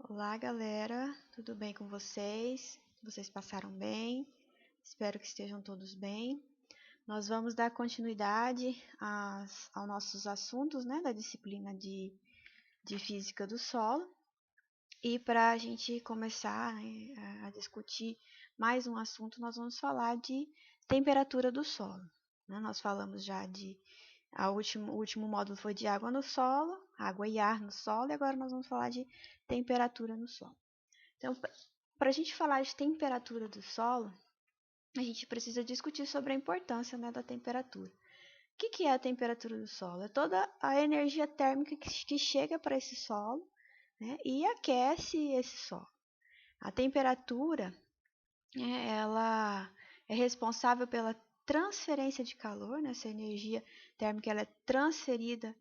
Olá, galera, tudo bem com vocês? Vocês passaram bem? Espero que estejam todos bem. Nós vamos dar continuidade aos nossos assuntos, né, da disciplina de Física do Solo. E para a gente começar, né, a discutir mais um assunto, nós vamos falar de temperatura do solo. Né? Nós falamos já o último módulo foi de água no solo, água e ar no solo, e agora nós vamos falar de temperatura no solo. Então, para a gente falar de temperatura do solo, a gente precisa discutir sobre a importância, né, da temperatura. O que é a temperatura do solo? É toda a energia térmica que chega para esse solo, né, e aquece esse solo. A temperatura, ela é responsável pela transferência de calor, né, essa energia térmica ela é transferida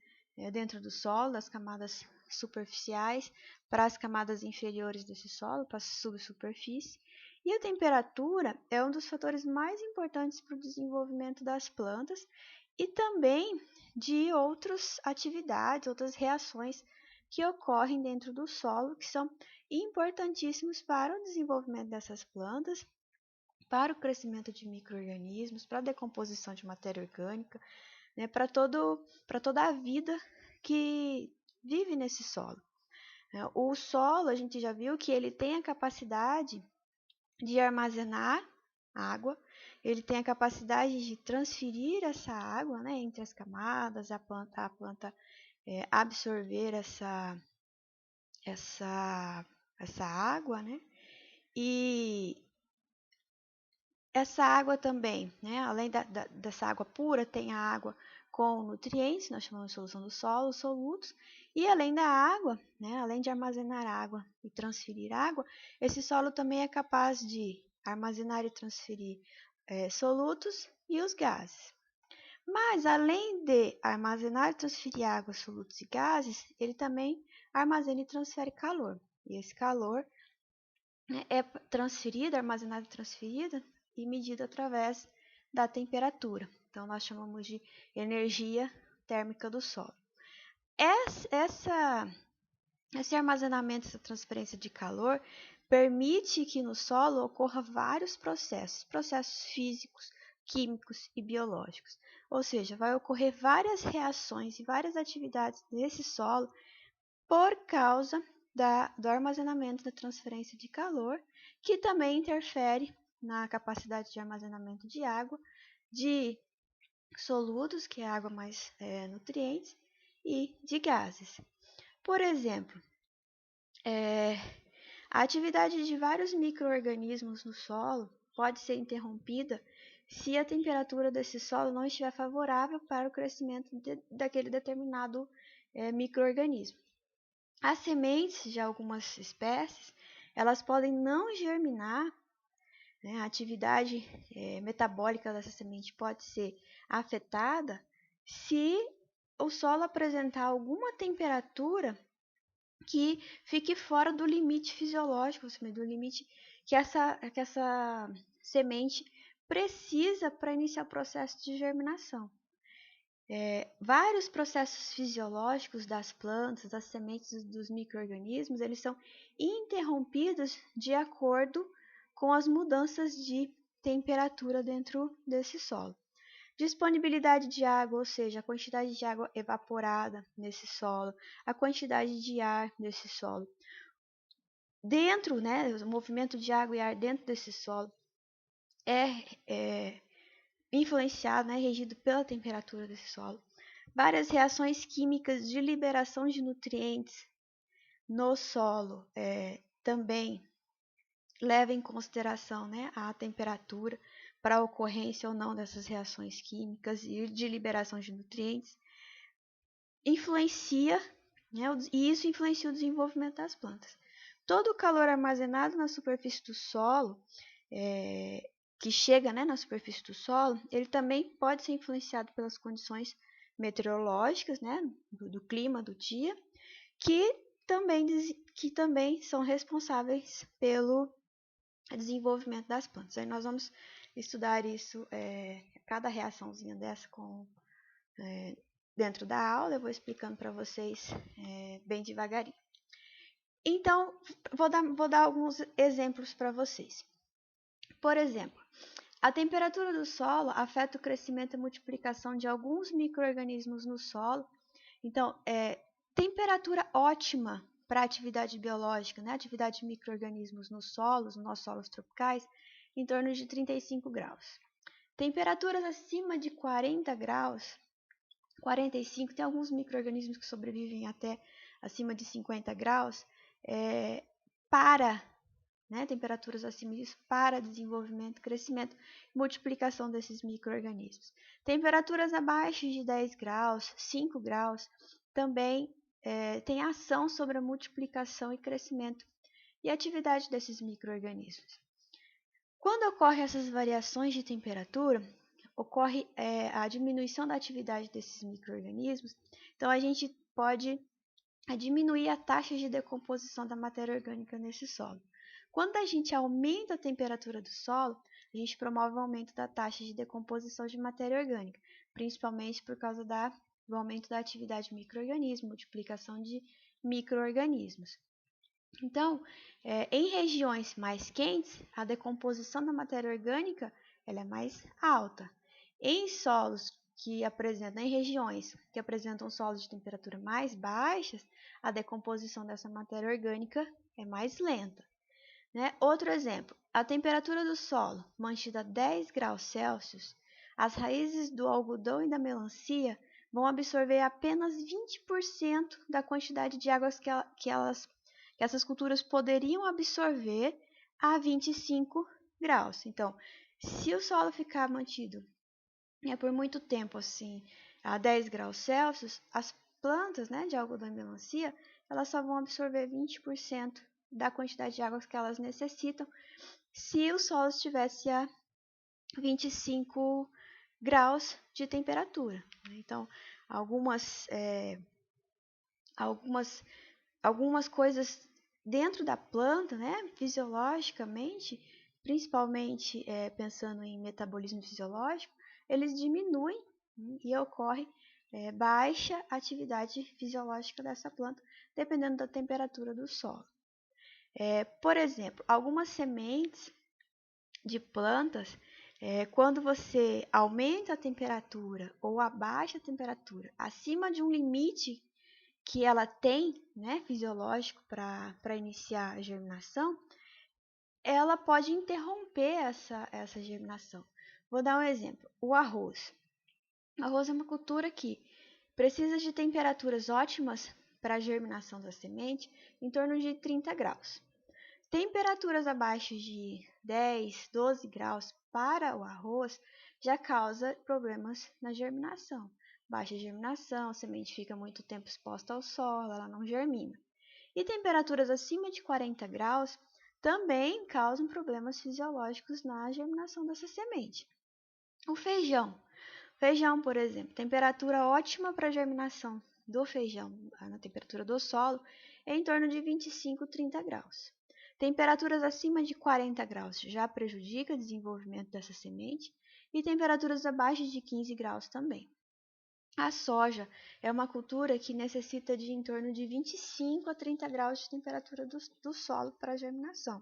dentro do solo, das camadas superficiais para as camadas inferiores desse solo, para a subsuperfície. E a temperatura é um dos fatores mais importantes para o desenvolvimento das plantas e também de outras atividades, outras reações que ocorrem dentro do solo, que são importantíssimos para o desenvolvimento dessas plantas, para o crescimento de micro-organismos, para a decomposição de matéria orgânica, né, para toda a vida que vive nesse solo. O solo, a gente já viu que ele tem a capacidade de armazenar água, ele tem a capacidade de transferir essa água, né, entre as camadas, a planta absorver essa água, né, e essa água também, né, além dessa água pura, tem a água com nutrientes, nós chamamos de solução do solo, solutos, e além da água, né, além de armazenar água e transferir água, esse solo também é capaz de armazenar e transferir solutos e os gases. Mas, além de armazenar e transferir água, solutos e gases, ele também armazena e transfere calor. E esse calor, né, é transferido, armazenado e transferido e medido através da temperatura. Então, nós chamamos de energia térmica do solo. Esse armazenamento, essa transferência de calor, permite que no solo ocorra vários processos físicos, químicos e biológicos. Ou seja, vai ocorrer várias reações e várias atividades nesse solo por causa do armazenamento da transferência de calor, que também interfere na capacidade de armazenamento de água, de soludos, que é água mais nutrientes, e de gases. Por exemplo, a atividade de vários micro-organismos no solo pode ser interrompida se a temperatura desse solo não estiver favorável para o crescimento daquele determinado micro-organismo. As sementes de algumas espécies, elas podem não germinar, né? A atividade metabólica dessa semente pode ser afetada se o solo apresentar alguma temperatura que fique fora do limite fisiológico, do limite que essa semente precisa para iniciar o processo de germinação. Vários processos fisiológicos das plantas, das sementes dos micro-organismos, eles são interrompidos de acordo com as mudanças de temperatura dentro desse solo. Disponibilidade de água, ou seja, a quantidade de água evaporada nesse solo, a quantidade de ar nesse solo. Dentro, né, o movimento de água e ar dentro desse solo é influenciado, né, regido pela temperatura desse solo. Várias reações químicas de liberação de nutrientes no solo também levam em consideração, né, a temperatura para a ocorrência ou não dessas reações químicas e de liberação de nutrientes. Influencia, né, e isso influencia o desenvolvimento das plantas. Todo o calor armazenado na superfície do solo, que chega, né, na superfície do solo, ele também pode ser influenciado pelas condições meteorológicas, né, do clima do dia, que também são responsáveis pelo desenvolvimento das plantas. Aí nós vamos estudar isso, cada reaçãozinha dessa dentro da aula, eu vou explicando para vocês bem devagarinho. Então, vou dar alguns exemplos para vocês. Por exemplo, a temperatura do solo afeta o crescimento e multiplicação de alguns micro-organismos no solo. Então, temperatura ótima para a atividade biológica, né? Atividade de micro-organismos nos nossos solos tropicais, em torno de 35 graus. Temperaturas acima de 40 graus, 45, tem alguns micro-organismos que sobrevivem até acima de 50 graus, né, temperaturas acima disso, para desenvolvimento, crescimento e multiplicação desses micro-organismos. Temperaturas abaixo de 10 graus, 5 graus, também tem ação sobre a multiplicação e crescimento e atividade desses micro-organismos. Quando ocorrem essas variações de temperatura, ocorre a diminuição da atividade desses micro-organismos, então a gente pode diminuir a taxa de decomposição da matéria orgânica nesse solo. Quando a gente aumenta a temperatura do solo, a gente promove o aumento da taxa de decomposição de matéria orgânica, principalmente por causa do aumento da atividade de micro-organismo, multiplicação de micro-organismos. Então, em regiões mais quentes, a decomposição da matéria orgânica ela é mais alta. Em regiões que apresentam solos de temperatura mais baixas, a decomposição dessa matéria orgânica é mais lenta. Né? Outro exemplo, a temperatura do solo mantida a 10 graus Celsius, as raízes do algodão e da melancia vão absorver apenas 20% da quantidade de águas que essas culturas poderiam absorver a 25 graus. Então, se o solo ficar mantido por muito tempo assim, a 10 graus Celsius, as plantas, né, de algodão e melancia, elas só vão absorver 20% da quantidade de água que elas necessitam se o solo estivesse a 25 graus de temperatura. Então, algumas coisas dentro da planta, né, fisiologicamente, principalmente pensando em metabolismo fisiológico, eles diminuem e ocorre baixa atividade fisiológica dessa planta, dependendo da temperatura do solo. Por exemplo, algumas sementes de plantas, quando você aumenta a temperatura ou abaixa a temperatura acima de um limite que ela tem, né, fisiológico para iniciar a germinação, ela pode interromper essa germinação. Vou dar um exemplo, o arroz. O arroz é uma cultura que precisa de temperaturas ótimas para a germinação da semente, em torno de 30 graus. Temperaturas abaixo de 10, 12 graus para o arroz já causa problemas na germinação. Baixa germinação, a semente fica muito tempo exposta ao solo, ela não germina. E temperaturas acima de 40 graus também causam problemas fisiológicos na germinação dessa semente. O feijão. Feijão, por exemplo, temperatura ótima para a germinação do feijão na temperatura do solo é em torno de 25, 30 graus. Temperaturas acima de 40 graus já prejudica o desenvolvimento dessa semente e temperaturas abaixo de 15 graus também. A soja é uma cultura que necessita de em torno de 25 a 30 graus de temperatura do solo para a germinação.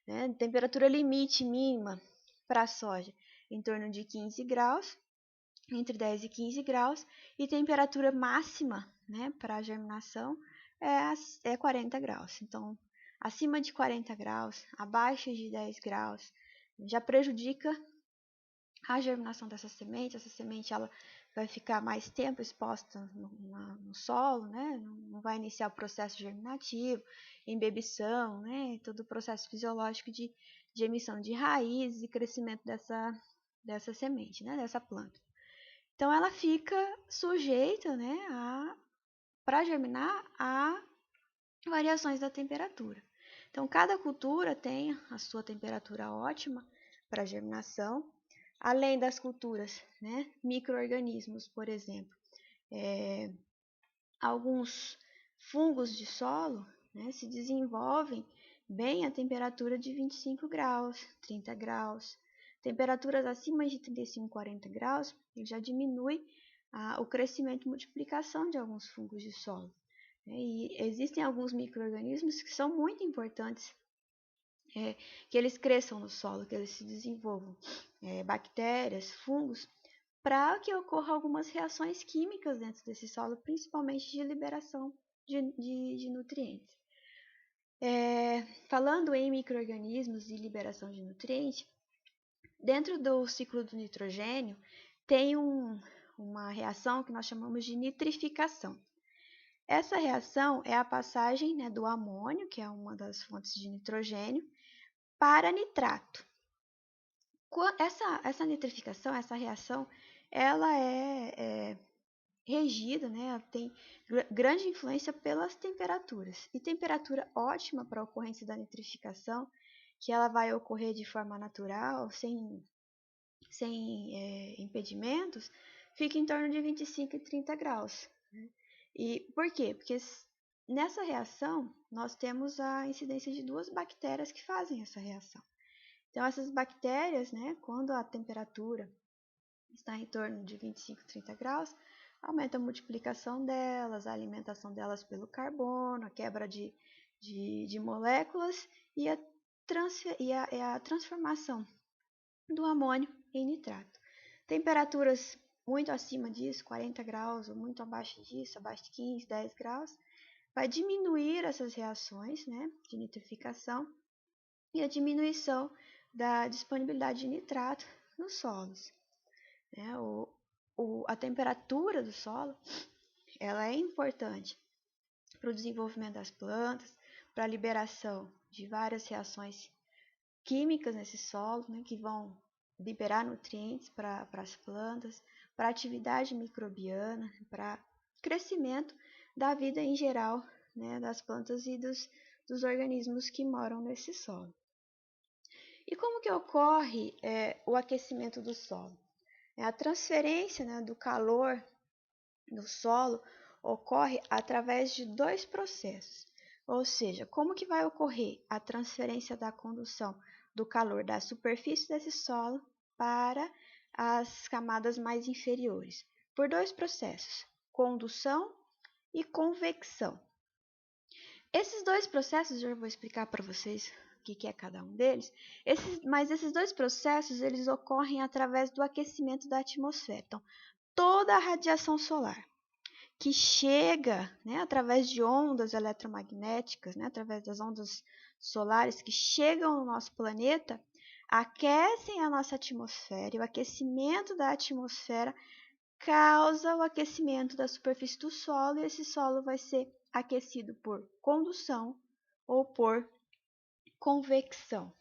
Né? Temperatura limite mínima para a soja em torno de 15 graus, entre 10 e 15 graus, e temperatura máxima, né, para a germinação é 40 graus. Então, acima de 40 graus, abaixo de 10 graus, já prejudica a germinação dessa semente. Essa semente ela vai ficar mais tempo exposta no solo, né? Não vai iniciar o processo germinativo, embebição, né? Todo o processo fisiológico de emissão de raízes e crescimento dessa semente, né? Dessa planta. Então, ela fica sujeita, né, para germinar, a variações da temperatura. Então, cada cultura tem a sua temperatura ótima para germinação, além das culturas, né, micro-organismos, por exemplo. Alguns fungos de solo, né, se desenvolvem bem a temperatura de 25 graus, 30 graus. Temperaturas acima de 35, 40 graus, ele já diminui o crescimento e multiplicação de alguns fungos de solo. E existem alguns micro-organismos que são muito importantes, que eles cresçam no solo, que eles se desenvolvam, bactérias, fungos, para que ocorram algumas reações químicas dentro desse solo, principalmente de liberação de nutrientes. Falando em micro-organismos e liberação de nutrientes, dentro do ciclo do nitrogênio tem uma reação que nós chamamos de nitrificação. Essa reação é a passagem, né, do amônio, que é uma das fontes de nitrogênio, para nitrato. Essa nitrificação, essa reação, ela é regida, né, tem grande influência pelas temperaturas. E temperatura ótima para a ocorrência da nitrificação, que ela vai ocorrer de forma natural, sem impedimentos, fica em torno de 25 e 30 graus. E por quê? Porque nessa reação nós temos a incidência de duas bactérias que fazem essa reação. Então essas bactérias, né, quando a temperatura está em torno de 25 e 30 graus, aumenta a multiplicação delas, a alimentação delas pelo carbono, a quebra de moléculas e a transformação do amônio em nitrato. Temperaturas muito acima disso, 40 graus, ou muito abaixo disso, abaixo de 15, 10 graus, vai diminuir essas reações, né, de nitrificação e a diminuição da disponibilidade de nitrato nos solos. A temperatura do solo ela é importante para o desenvolvimento das plantas, para a liberação de várias reações químicas nesse solo, né, que vão liberar nutrientes para as plantas, para a atividade microbiana, para crescimento da vida em geral, né, das plantas e dos organismos que moram nesse solo. E como que ocorre o aquecimento do solo? A transferência, né, do calor do solo ocorre através de dois processos. Ou seja, como que vai ocorrer a transferência da condução do calor da superfície desse solo para as camadas mais inferiores? Por dois processos, condução e convecção. Esses dois processos, eu vou explicar para vocês o que é cada um deles, mas esses dois processos eles ocorrem através do aquecimento da atmosfera. Então, toda a radiação solar que chega, né, através de ondas eletromagnéticas, né, através das ondas solares que chegam no nosso planeta, aquecem a nossa atmosfera, e o aquecimento da atmosfera causa o aquecimento da superfície do solo, e esse solo vai ser aquecido por condução ou por convecção.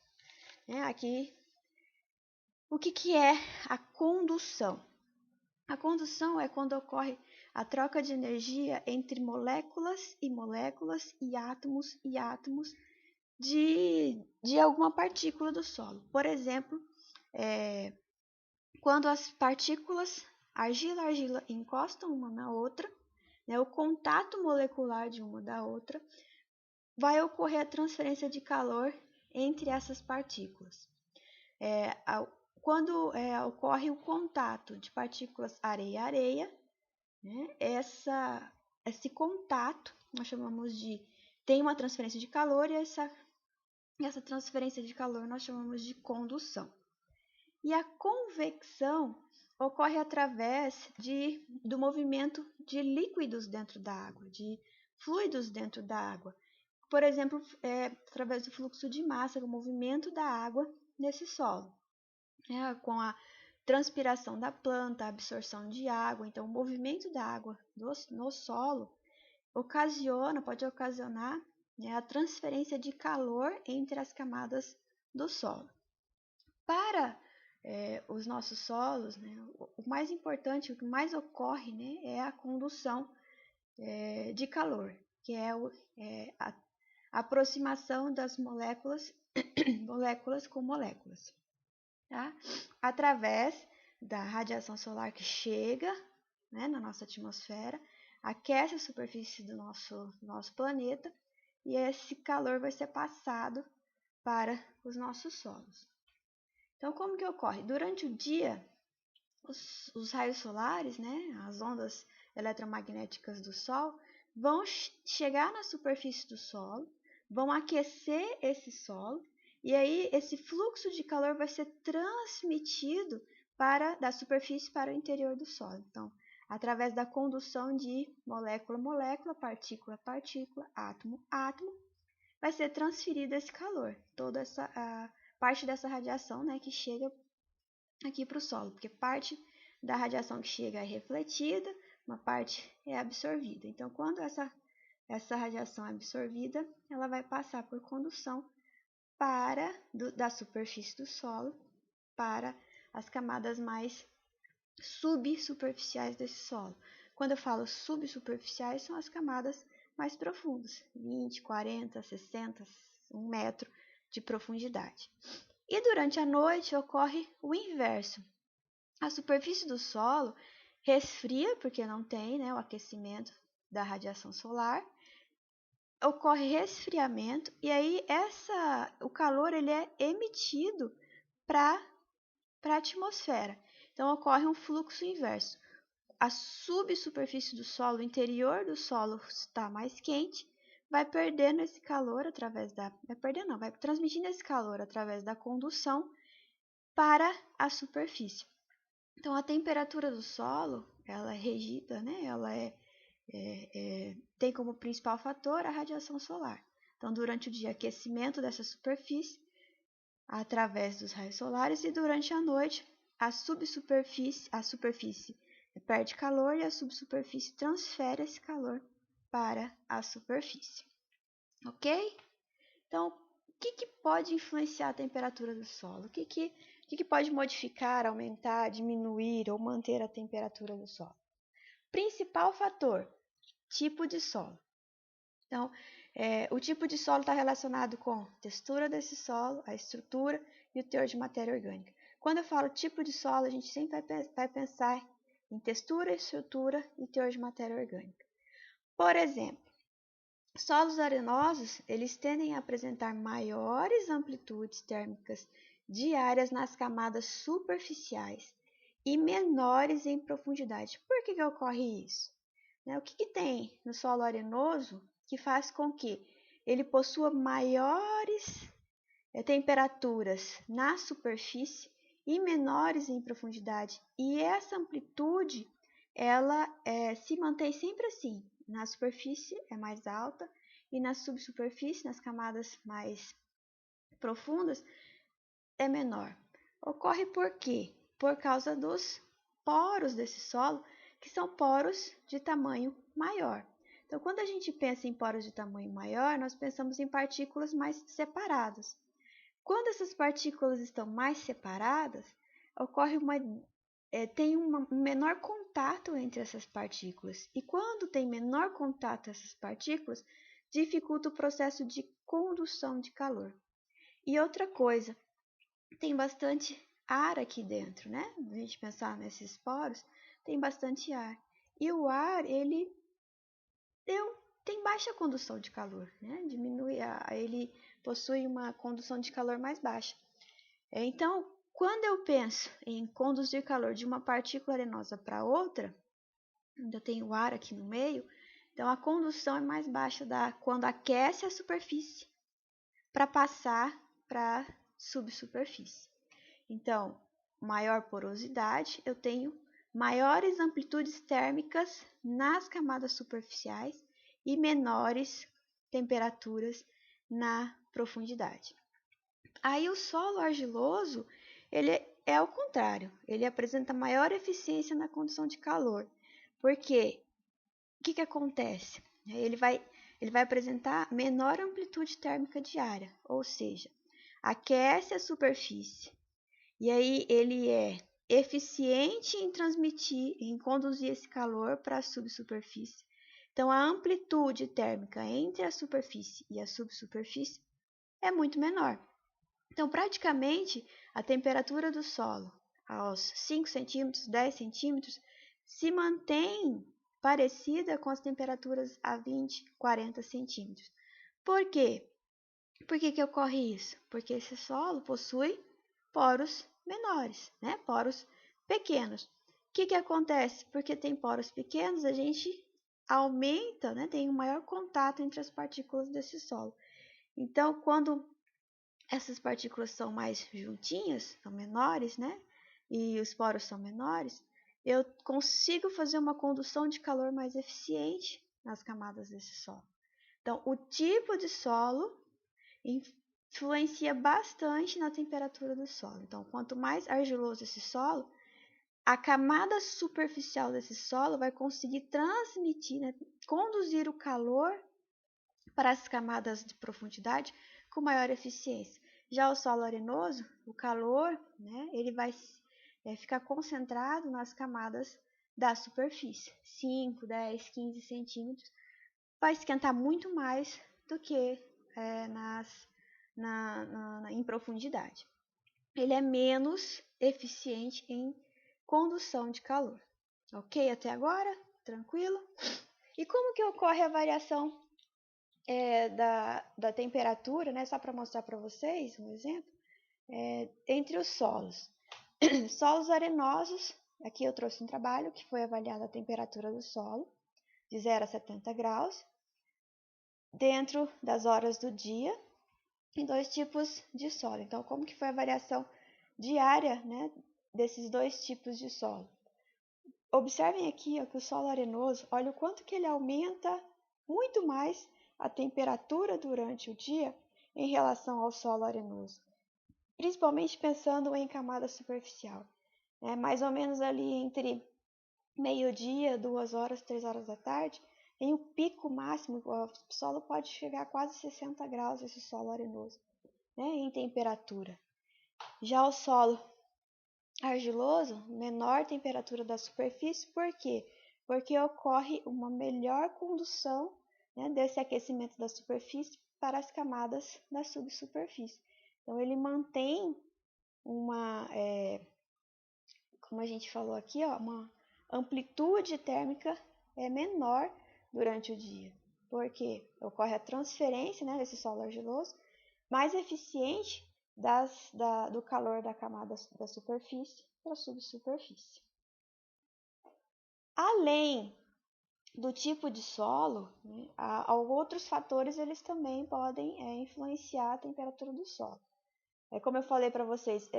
Aqui, o que é a condução? A condução é quando ocorre a troca de energia entre moléculas e moléculas e átomos de alguma partícula do solo. Por exemplo, quando as partículas argila encostam uma na outra, né, o contato molecular de uma da outra, vai ocorrer a transferência de calor entre essas partículas. Quando ocorre o contato de partículas areia-areia, né, esse contato nós chamamos tem uma transferência de calor, e essa transferência de calor nós chamamos de condução. E a convecção ocorre através do movimento de líquidos dentro da água, de fluidos dentro da água. Por exemplo, através do fluxo de massa, o movimento da água nesse solo, com a transpiração da planta, a absorção de água. Então, o movimento da água no solo pode ocasionar, né, a transferência de calor entre as camadas do solo. Para os nossos solos, né, o mais importante, o que mais ocorre, né, é a condução de calor, que é a aproximação das moléculas com moléculas, tá? Através da radiação solar que chega, né, na nossa atmosfera, aquece a superfície do nosso planeta, e esse calor vai ser passado para os nossos solos. Então, como que ocorre? Durante o dia, os raios solares, né, as ondas eletromagnéticas do Sol, vão chegar na superfície do solo, vão aquecer esse solo, e aí esse fluxo de calor vai ser transmitido da superfície para o interior do solo. Então, através da condução de molécula a molécula, partícula a partícula, átomo a átomo, vai ser transferido esse calor, toda a parte dessa radiação, né, que chega aqui para o solo, porque parte da radiação que chega é refletida, uma parte é absorvida. Então, quando essa radiação é absorvida, ela vai passar por condução da superfície do solo para as camadas mais subsuperficiais desse solo. Quando eu falo subsuperficiais, são as camadas mais profundas, 20, 40, 60, 1 metro de profundidade. E durante a noite ocorre o inverso. A superfície do solo resfria, porque não tem, né, o aquecimento da radiação solar, ocorre resfriamento, e aí o calor ele é emitido para a atmosfera. Então, ocorre um fluxo inverso. A subsuperfície do solo, o interior do solo está mais quente, vai perdendo esse calor vai transmitindo esse calor através da condução para a superfície. Então, a temperatura do solo, ela é regida, né? Ela tem como principal fator a radiação solar. Então, durante o dia, aquecimento dessa superfície através dos raios solares, e durante a noite, a superfície perde calor e a subsuperfície transfere esse calor para a superfície. Ok? Então, o que pode influenciar a temperatura do solo? O que pode modificar, aumentar, diminuir ou manter a temperatura do solo? Principal fator, tipo de solo. Então, o tipo de solo está relacionado com a textura desse solo, a estrutura e o teor de matéria orgânica. Quando eu falo tipo de solo, a gente sempre vai pensar em textura, estrutura e teor de matéria orgânica. Por exemplo, solos arenosos, eles tendem a apresentar maiores amplitudes térmicas diárias nas camadas superficiais e menores em profundidade. Por que ocorre isso? O que tem no solo arenoso que faz com que ele possua maiores temperaturas na superfície e menores em profundidade? E essa amplitude, ela se mantém sempre assim. Na superfície é mais alta e na subsuperfície, nas camadas mais profundas, é menor. Ocorre por quê? Por causa dos poros desse solo, que são poros de tamanho maior. Então, quando a gente pensa em poros de tamanho maior, nós pensamos em partículas mais separadas. Quando essas partículas estão mais separadas, ocorre tem um menor contato entre essas partículas. E quando tem menor contato essas partículas, dificulta o processo de condução de calor. E outra coisa, tem bastante ar aqui dentro, né? Se a gente pensar nesses poros, tem bastante ar. E o ar, ele tem baixa condução de calor, né? Ele possui uma condução de calor mais baixa. Então, quando eu penso em conduzir calor de uma partícula arenosa para outra, ainda tem o ar aqui no meio, então a condução é mais baixa quando aquece a superfície para passar para a subsuperfície. Então, maior porosidade, eu tenho maiores amplitudes térmicas nas camadas superficiais e menores temperaturas na profundidade. Aí o solo argiloso, ele é o contrário, ele apresenta maior eficiência na condução de calor. Porque o que acontece? Ele vai apresentar menor amplitude térmica diária, ou seja, aquece a superfície. E aí ele é eficiente em conduzir esse calor para a subsuperfície. Então, a amplitude térmica entre a superfície e a subsuperfície é muito menor. Então, praticamente, a temperatura do solo aos 5 centímetros, 10 centímetros, se mantém parecida com as temperaturas a 20, 40 centímetros. Por quê? Por que ocorre isso? Porque esse solo possui poros menores, né? Poros pequenos. O que acontece? Porque tem poros pequenos, a gente aumenta, né, tem um maior contato entre as partículas desse solo. Então, quando essas partículas são mais juntinhas, são menores, né, e os poros são menores, eu consigo fazer uma condução de calor mais eficiente nas camadas desse solo. Então, o tipo de solo influencia bastante na temperatura do solo. Então, quanto mais argiloso esse solo, a camada superficial desse solo vai conseguir transmitir, né, conduzir o calor para as camadas de profundidade com maior eficiência. Já o solo arenoso, o calor, né, ele vai ficar concentrado nas camadas da superfície, 5, 10, 15 centímetros, vai esquentar muito mais do que em profundidade. Ele é menos eficiente em condução de calor. Ok até agora? Tranquilo? E como que ocorre a variação da temperatura, né? Só para mostrar para vocês um exemplo, entre os solos. Solos arenosos, aqui eu trouxe um trabalho que foi avaliada a temperatura do solo, de 0 a 70 graus, dentro das horas do dia, em dois tipos de solo. Então, como que foi a variação diária, né, desses dois tipos de solo? Observem aqui, ó, que o solo arenoso, olha o quanto que ele aumenta muito mais a temperatura durante o dia em relação ao solo arenoso, principalmente pensando em camada superficial. Mais ou menos ali entre meio-dia, 2 horas, 3 horas da tarde, tem o pico máximo, o solo pode chegar a quase 60 graus, esse solo arenoso, né, em temperatura. Já o solo argiloso, menor temperatura da superfície, por quê? Porque ocorre uma melhor condução, né, desse aquecimento da superfície para as camadas da subsuperfície. Então, ele mantém uma, como a gente falou aqui, ó, uma amplitude térmica menor durante o dia, porque ocorre a transferência, né, desse solo argiloso, mais eficiente do calor da camada da superfície para a subsuperfície. Além do tipo de solo, né, outros fatores eles também podem influenciar a temperatura do solo. Como eu falei para vocês,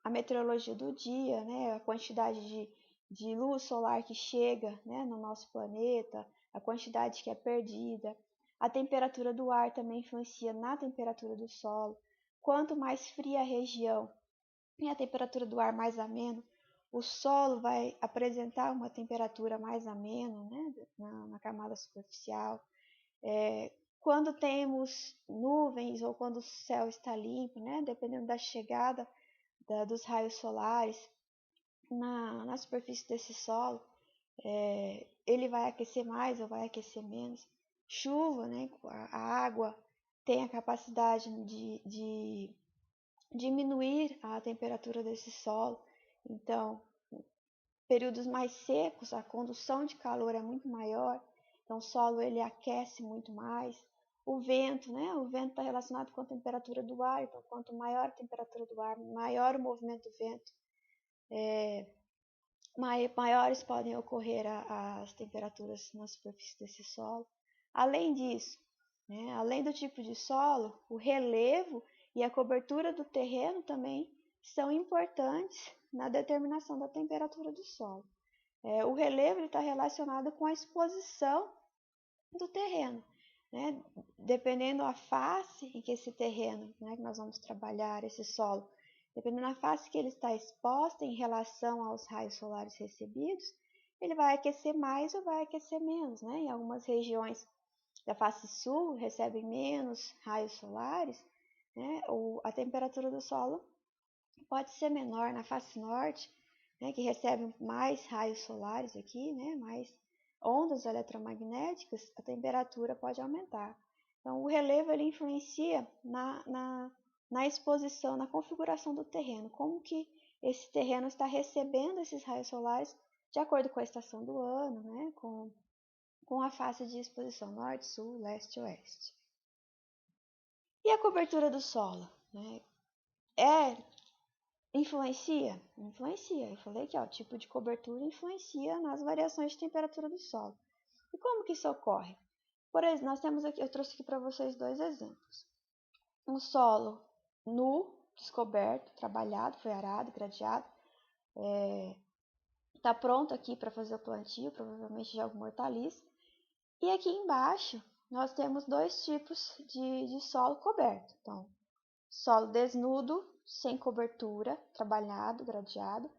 a meteorologia do dia, né, a quantidade de luz solar que chega, né, no nosso planeta, a quantidade que é perdida, a temperatura do ar também influencia na temperatura do solo. Quanto mais fria a região e a temperatura do ar mais ameno, o solo vai apresentar uma temperatura mais amena, né, na camada superficial. Quando temos nuvens ou quando o céu está limpo, né, dependendo da chegada dos raios solares na superfície desse solo, ele vai aquecer mais ou vai aquecer menos. Chuva, né, a água tem a capacidade de diminuir a temperatura desse solo. Então, períodos mais secos, a condução de calor é muito maior, então o solo ele aquece muito mais. O vento, né? O vento está relacionado com a temperatura do ar, então quanto maior a temperatura do ar, maior o movimento do vento, maiores podem ocorrer as temperaturas na superfície desse solo. Além disso, né, além do tipo de solo, o relevo e a cobertura do terreno também são importantes na determinação da temperatura do solo. O relevo está relacionado com a exposição do terreno, né? Dependendo da face em que esse terreno, né, que nós vamos trabalhar, esse solo, dependendo da face que ele está exposta em relação aos raios solares recebidos, ele vai aquecer mais ou vai aquecer menos, né? Em algumas regiões da face sul recebem menos raios solares, né? A temperatura do solo pode ser menor na face norte, né, que recebe mais raios solares aqui, né, mais ondas eletromagnéticas, a temperatura pode aumentar. Então, o relevo ele influencia na exposição, na configuração do terreno, como que esse terreno está recebendo esses raios solares de acordo com a estação do ano, né, com a faixa de exposição norte, sul, leste e oeste. E a cobertura do solo, né? Influencia? Influencia. Eu falei que o tipo de cobertura influencia nas variações de temperatura do solo. E como que isso ocorre? Por exemplo, nós temos aqui, eu trouxe aqui para vocês dois exemplos. Um solo nu, descoberto, trabalhado, foi arado, gradeado, está pronto aqui para fazer o plantio, provavelmente de alguma hortaliça. E aqui embaixo nós temos dois tipos de solo coberto. Então, solo desnudo, sem cobertura, trabalhado, gradeado,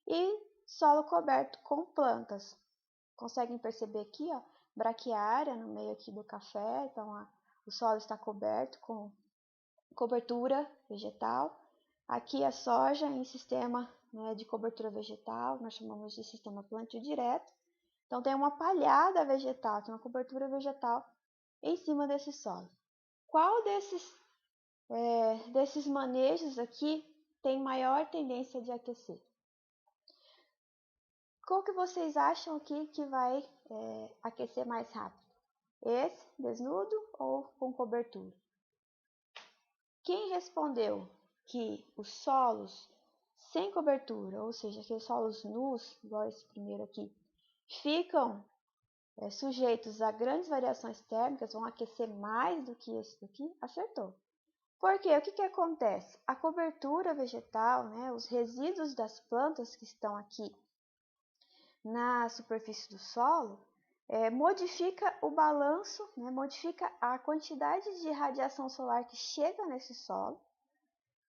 e solo coberto com plantas. Conseguem perceber aqui, ó, braquiária no meio aqui do café, então o solo está coberto com cobertura vegetal. Aqui a soja em sistema, né, de cobertura vegetal, nós chamamos de sistema plantio direto. Então tem uma palhada vegetal, tem uma cobertura vegetal em cima desse solo. Qual desses manejos aqui tem maior tendência de aquecer? Qual que vocês acham aqui que vai aquecer mais rápido? Esse, desnudo ou com cobertura? Quem respondeu que os solos sem cobertura, ou seja, aqueles solos nus, igual esse primeiro aqui, ficam sujeitos a grandes variações térmicas, vão aquecer mais do que esse daqui? Acertou. Por quê? O que acontece? A cobertura vegetal, né, os resíduos das plantas que estão aqui na superfície do solo, modifica o balanço, né, modifica a quantidade de radiação solar que chega nesse solo,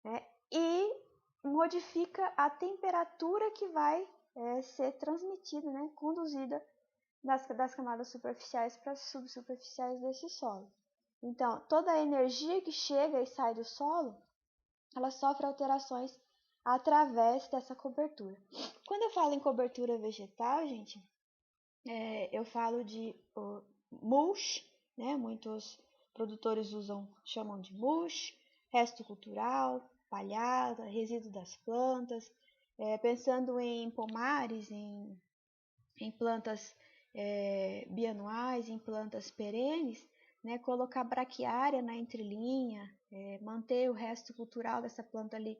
né, e modifica a temperatura que vai ser transmitida, né, conduzida das camadas superficiais para as subsuperficiais desse solo. Então, toda a energia que chega e sai do solo, ela sofre alterações através dessa cobertura. Quando eu falo em cobertura vegetal, gente, eu falo de mulch, né? Muitos produtores chamam de mulch, resto cultural, palhada, resíduo das plantas, pensando em pomares, em plantas bianuais, em plantas perenes, né, colocar braquiária na entrelinha, manter o resto cultural dessa planta ali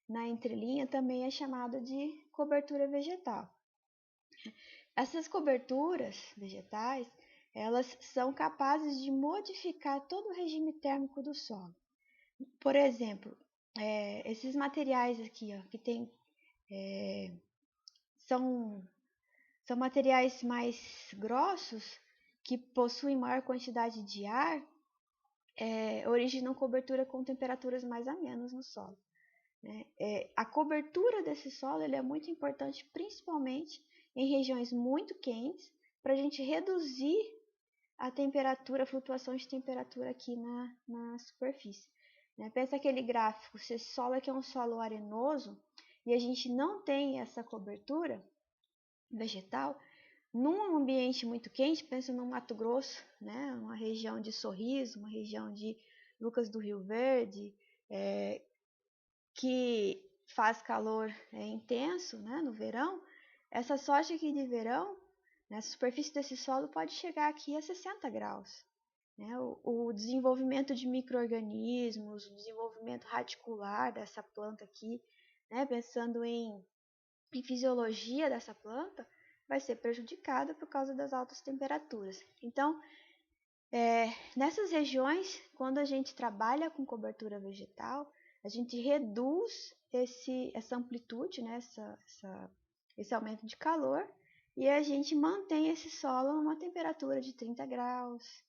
na entrelinha, também é chamado de cobertura vegetal. Essas coberturas vegetais, elas são capazes de modificar todo o regime térmico do solo. Por exemplo, esses materiais aqui, ó, que tem, são materiais mais grossos, que possuem maior quantidade de ar, originam cobertura com temperaturas mais amenas no solo. Né? A cobertura desse solo é muito importante, principalmente em regiões muito quentes, para a gente reduzir a temperatura, a flutuação de temperatura aqui na superfície. Né? Pensa aquele gráfico, se esse solo aqui é um solo arenoso e a gente não tem essa cobertura vegetal, num ambiente muito quente, pensa no Mato Grosso, né, uma região de Sorriso, uma região de Lucas do Rio Verde, que faz calor intenso, né, no verão. Essa soja aqui de verão, né, a superfície desse solo pode chegar aqui a 60 graus. Né, o desenvolvimento de micro-organismos, o desenvolvimento radicular dessa planta aqui, né, pensando em fisiologia dessa planta, vai ser prejudicada por causa das altas temperaturas. Então, nessas regiões, quando a gente trabalha com cobertura vegetal, a gente reduz essa amplitude, né, esse aumento de calor, e a gente mantém esse solo numa temperatura de 30 graus,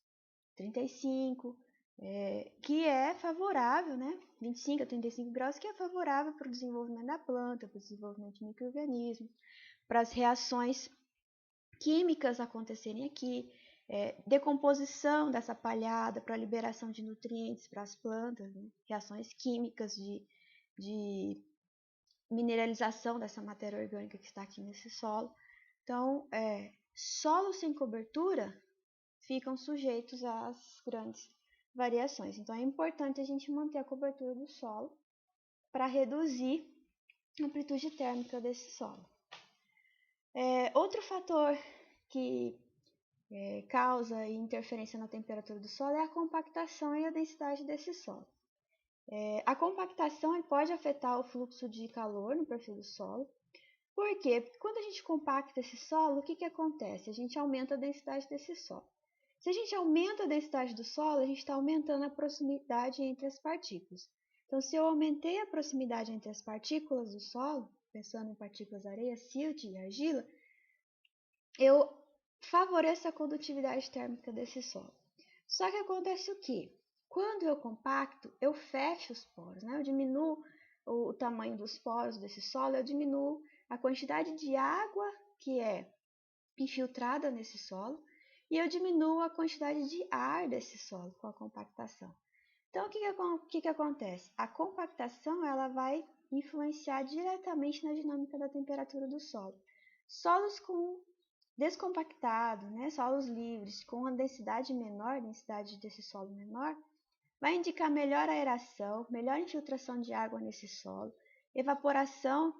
35, que é favorável, né, 25 a 35 graus, que é favorável para o desenvolvimento da planta, para o desenvolvimento de micro-organismos, para as reações químicas acontecerem aqui, decomposição dessa palhada para liberação de nutrientes para as plantas, né? Reações químicas de mineralização dessa matéria orgânica que está aqui nesse solo. Então, solos sem cobertura ficam sujeitos às grandes variações. Então, é importante a gente manter a cobertura do solo para reduzir a amplitude térmica desse solo. Outro fator que causa interferência na temperatura do solo é a compactação e a densidade desse solo. A compactação pode afetar o fluxo de calor no perfil do solo, Por quê? Porque quando a gente compacta esse solo, o que acontece? A gente aumenta a densidade desse solo. Se a gente aumenta a densidade do solo, a gente está aumentando a proximidade entre as partículas. Então, se eu aumentei a proximidade entre as partículas do solo, pensando em partículas de areia, silt e argila, eu favoreço a condutividade térmica desse solo. Só que acontece o quê? Quando eu compacto, eu fecho os poros, né? Eu diminuo o tamanho dos poros desse solo, eu diminuo a quantidade de água que é infiltrada nesse solo e eu diminuo a quantidade de ar desse solo com a compactação. Então, o que acontece? A compactação ela vai influenciar diretamente na dinâmica da temperatura do solo. Solos com descompactado, né, solos livres, com uma densidade menor, densidade desse solo menor, vai indicar melhor aeração, melhor infiltração de água nesse solo, evaporação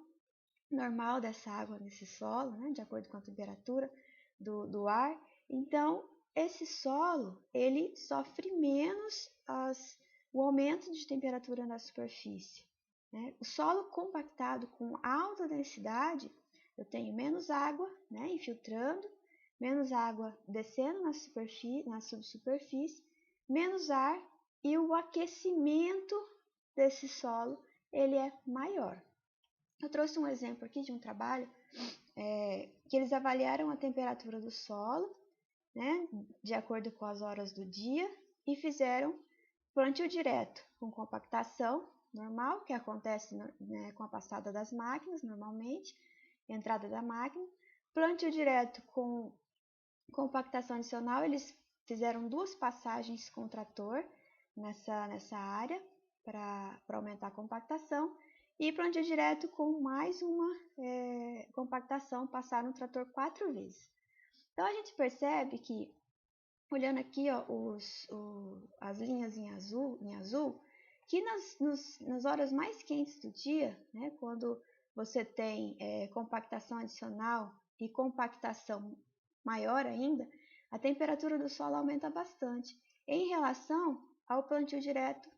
normal dessa água nesse solo, né, de acordo com a temperatura do ar. Então, esse solo ele sofre menos o aumento de temperatura na superfície. Né? O solo compactado com alta densidade, eu tenho menos água, né, infiltrando, menos água descendo na subsuperfície, menos ar e o aquecimento desse solo ele é maior. Eu trouxe um exemplo aqui de um trabalho que eles avaliaram a temperatura do solo, né, de acordo com as horas do dia e fizeram plantio direto com compactação normal, que acontece, né, com a passada das máquinas normalmente, entrada da máquina. Plantio direto com compactação adicional, eles fizeram 2 passagens com trator nessa área para aumentar a compactação. E plantio direto com mais uma compactação, passaram o trator 4 vezes. Então, a gente percebe que, olhando aqui ó, as linhas em azul, que nas horas mais quentes do dia, né, quando você tem compactação adicional e compactação maior ainda, a temperatura do solo aumenta bastante em relação ao plantio direto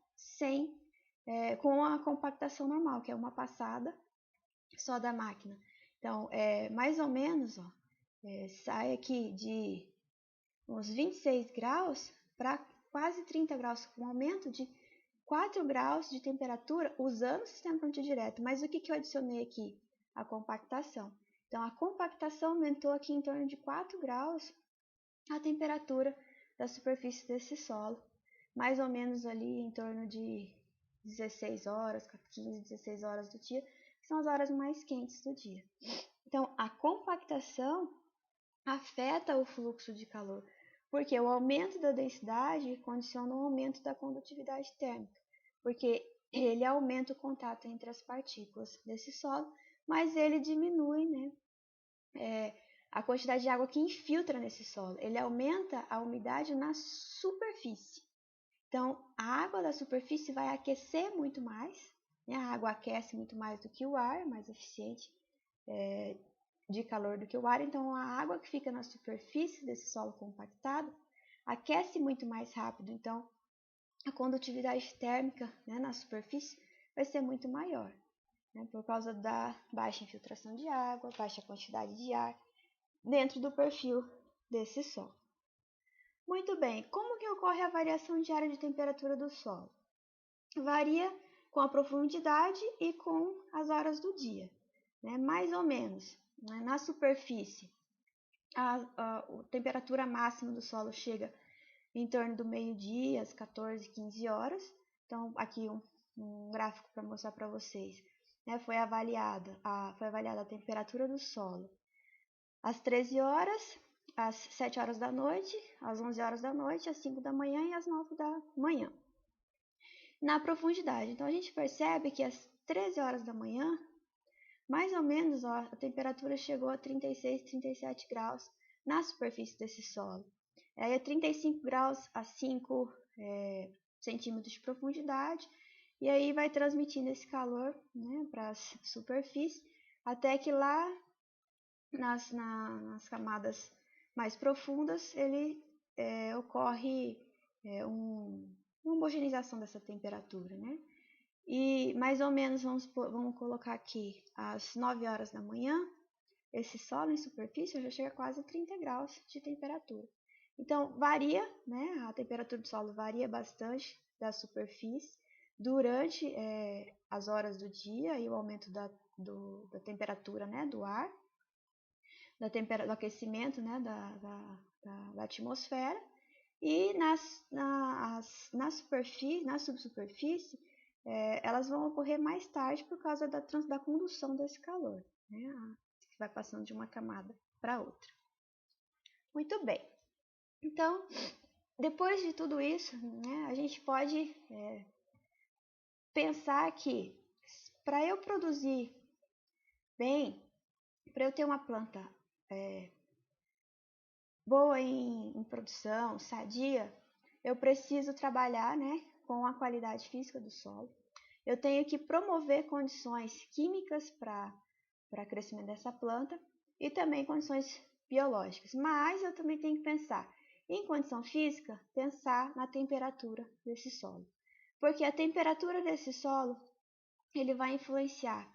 com a compactação normal, que é uma passada só da máquina. Então, mais ou menos, ó, sai aqui de uns 26 graus para quase 30 graus, um aumento de 4 graus de temperatura usando o sistema plantio direto. Mas o que eu adicionei aqui? A compactação. Então, a compactação aumentou aqui em torno de 4 graus a temperatura da superfície desse solo, mais ou menos ali em torno de 16 horas, 15, 16 horas do dia, que são as horas mais quentes do dia. Então, a compactação afeta o fluxo de calor, porque o aumento da densidade condiciona o aumento da condutividade térmica, porque ele aumenta o contato entre as partículas desse solo, mas ele diminui, né, a quantidade de água que infiltra nesse solo. Ele aumenta a umidade na superfície. Então, a água da superfície vai aquecer muito mais, né? A água aquece muito mais do que o ar, mais eficiente de calor do que o ar. Então, a água que fica na superfície desse solo compactado aquece muito mais rápido. Então, a condutividade térmica, né, na superfície vai ser muito maior, né, por causa da baixa infiltração de água, baixa quantidade de ar dentro do perfil desse solo. Muito bem, como que ocorre a variação diária de temperatura do solo? Varia com a profundidade e com as horas do dia, né? Mais ou menos, né? Na superfície, a temperatura máxima do solo chega em torno do meio-dia, às 14, 15 horas. Então, aqui um gráfico para mostrar para vocês. Né? Foi avaliada a temperatura do solo às 13 horas, às 7 horas da noite, às 11 horas da noite, às 5 da manhã e às 9 da manhã. Na profundidade, então a gente percebe que às 13 horas da manhã, mais ou menos, ó, a temperatura chegou a 36, 37 graus na superfície desse solo. Aí é 35 graus a 5 centímetros de profundidade, e aí vai transmitindo esse calor, né, para a superfície, até que lá nas camadas mais profundas ele ocorre uma homogeneização dessa temperatura, né? E mais ou menos vamos colocar aqui às 9 horas da manhã, esse solo em superfície já chega a quase 30 graus de temperatura. Então varia, né? A temperatura do solo varia bastante da superfície durante as horas do dia e o aumento da temperatura, né, do ar, do aquecimento, né, da atmosfera. E na subsuperfície, elas vão ocorrer mais tarde por causa da condução desse calor, né, que vai passando de uma camada para outra. Muito bem. Então, depois de tudo isso, né, a gente pode pensar que para eu produzir bem, para eu ter uma planta boa em produção, sadia, eu preciso trabalhar, né, com a qualidade física do solo. Eu tenho que promover condições químicas para crescimento dessa planta e também condições biológicas. Mas eu também tenho que pensar em condição física, pensar na temperatura desse solo. Porque a temperatura desse solo ele vai influenciar,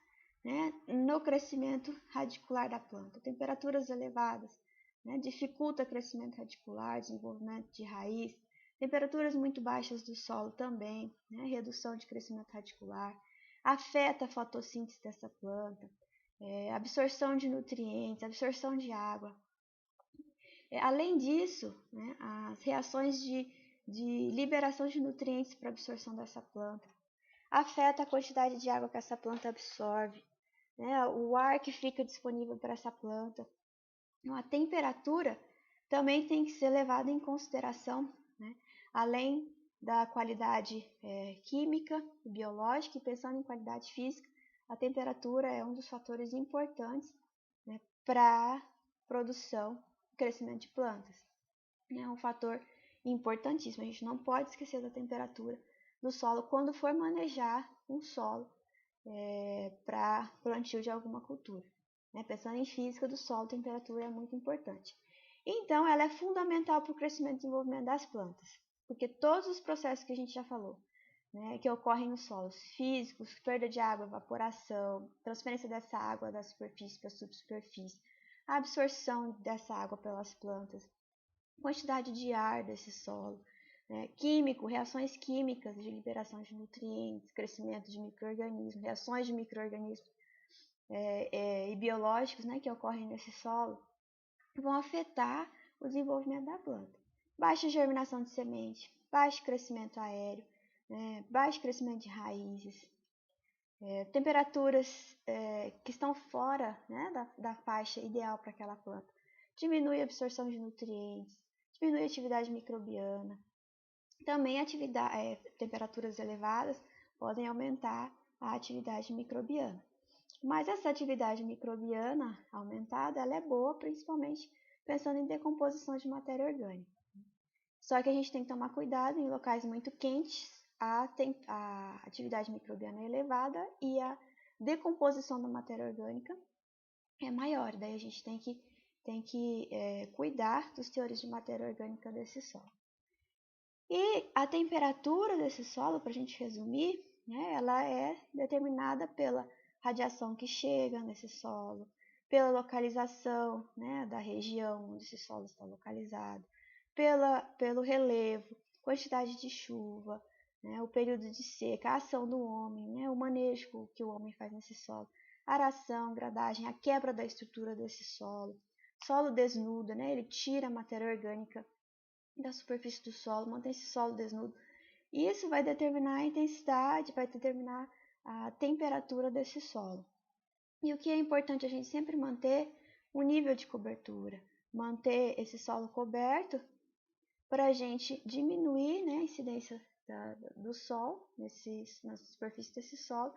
né, no crescimento radicular da planta. Temperaturas elevadas, né, dificulta o crescimento radicular, desenvolvimento de raiz. Temperaturas muito baixas do solo também, né, redução de crescimento radicular, afeta a fotossíntese dessa planta, absorção de nutrientes, absorção de água. Além disso, né, as reações de liberação de nutrientes para absorção dessa planta afeta a quantidade de água que essa planta absorve, né, o ar que fica disponível para essa planta. Então, a temperatura também tem que ser levada em consideração, né, além da qualidade química e biológica, e pensando em qualidade física, a temperatura é um dos fatores importantes, né, para a produção e crescimento de plantas. É um fator importantíssimo, a gente não pode esquecer da temperatura do solo quando for manejar um solo para plantio de alguma cultura. Né? Pensando em física do solo, a temperatura é muito importante. Então, ela é fundamental para o crescimento e desenvolvimento das plantas, porque todos os processos que a gente já falou, né, que ocorrem nos solos físicos, perda de água, evaporação, transferência dessa água da superfície para a subsuperfície, a absorção dessa água pelas plantas, quantidade de ar desse solo, né, químico, reações químicas de liberação de nutrientes, crescimento de micro-organismos, reações de micro-organismos e biológicos, né, que ocorrem nesse solo, vão afetar o desenvolvimento da planta. Baixa germinação de semente, baixo crescimento aéreo, né, baixo crescimento de raízes, temperaturas que estão fora, né, da faixa ideal para aquela planta, diminui a absorção de nutrientes, diminui a atividade microbiana. Também temperaturas elevadas podem aumentar a atividade microbiana. Mas essa atividade microbiana aumentada, ela é boa principalmente pensando em decomposição de matéria orgânica. Só que a gente tem que tomar cuidado em locais muito quentes, a atividade microbiana é elevada e a decomposição da matéria orgânica é maior. Daí a gente tem que cuidar dos teores de matéria orgânica desse solo. E a temperatura desse solo, para a gente resumir, né, ela é determinada pela radiação que chega nesse solo, pela localização, né, da região onde esse solo está localizado, pelo relevo, quantidade de chuva, né, o período de seca, a ação do homem, né, o manejo que o homem faz nesse solo, aração, gradagem, a quebra da estrutura desse solo desnudo, né, ele tira a matéria orgânica da superfície do solo, mantém esse solo desnudo. Isso vai determinar a intensidade, vai determinar a temperatura desse solo. E o que é importante a gente sempre manter o nível de cobertura, manter esse solo coberto para a gente diminuir, né, a incidência do sol na superfície desse solo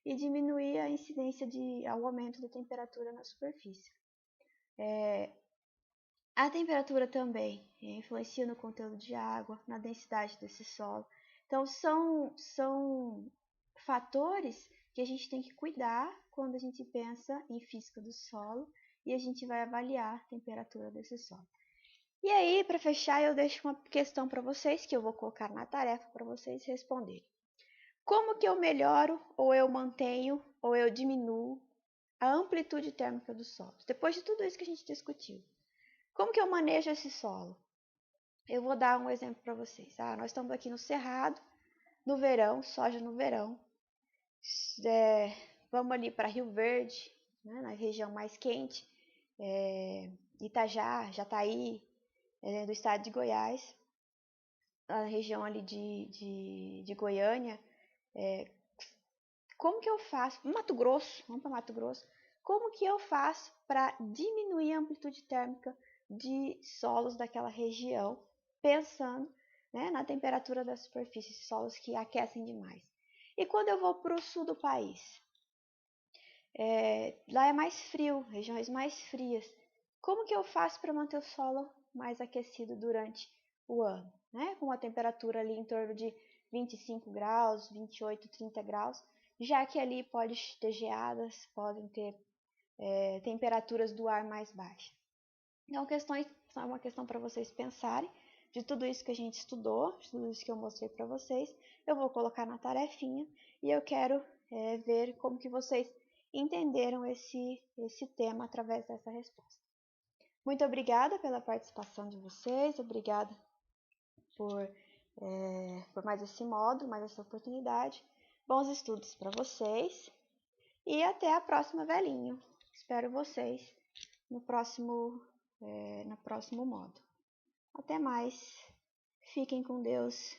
e diminuir a incidência ao aumento da temperatura na superfície. A temperatura também influencia no conteúdo de água, na densidade desse solo. Então, são fatores que a gente tem que cuidar quando a gente pensa em física do solo e a gente vai avaliar a temperatura desse solo. E aí, para fechar, eu deixo uma questão para vocês que eu vou colocar na tarefa para vocês responderem. Como que eu melhoro, ou eu mantenho, ou eu diminuo a amplitude térmica dos solos? Depois de tudo isso que a gente discutiu, como que eu manejo esse solo? Eu vou dar um exemplo para vocês. Nós estamos aqui no Cerrado, no verão, soja no verão. Vamos ali para Rio Verde, né, na região mais quente, Itajá, Jataí, do estado de Goiás, a região ali de Goiânia. Como que eu faço? Mato Grosso, vamos para Mato Grosso. Como que eu faço para diminuir a amplitude térmica de solos daquela região, pensando, né, na temperatura da superfície, solos que aquecem demais? E quando eu vou para o sul do país? Lá é mais frio, regiões mais frias. Como que eu faço para manter o solo mais aquecido durante o ano? Né? Com uma temperatura ali em torno de 25 graus, 28, 30 graus, já que ali pode ter geadas, podem ter temperaturas do ar mais baixas. Então, é uma questão para vocês pensarem. De tudo isso que a gente estudou, de tudo isso que eu mostrei para vocês, eu vou colocar na tarefinha e eu quero ver como que vocês entenderam esse tema através dessa resposta. Muito obrigada pela participação de vocês, obrigada por mais esse módulo, mais essa oportunidade. Bons estudos para vocês e até a próxima, velhinho. Espero vocês no próximo módulo. Até mais. Fiquem com Deus.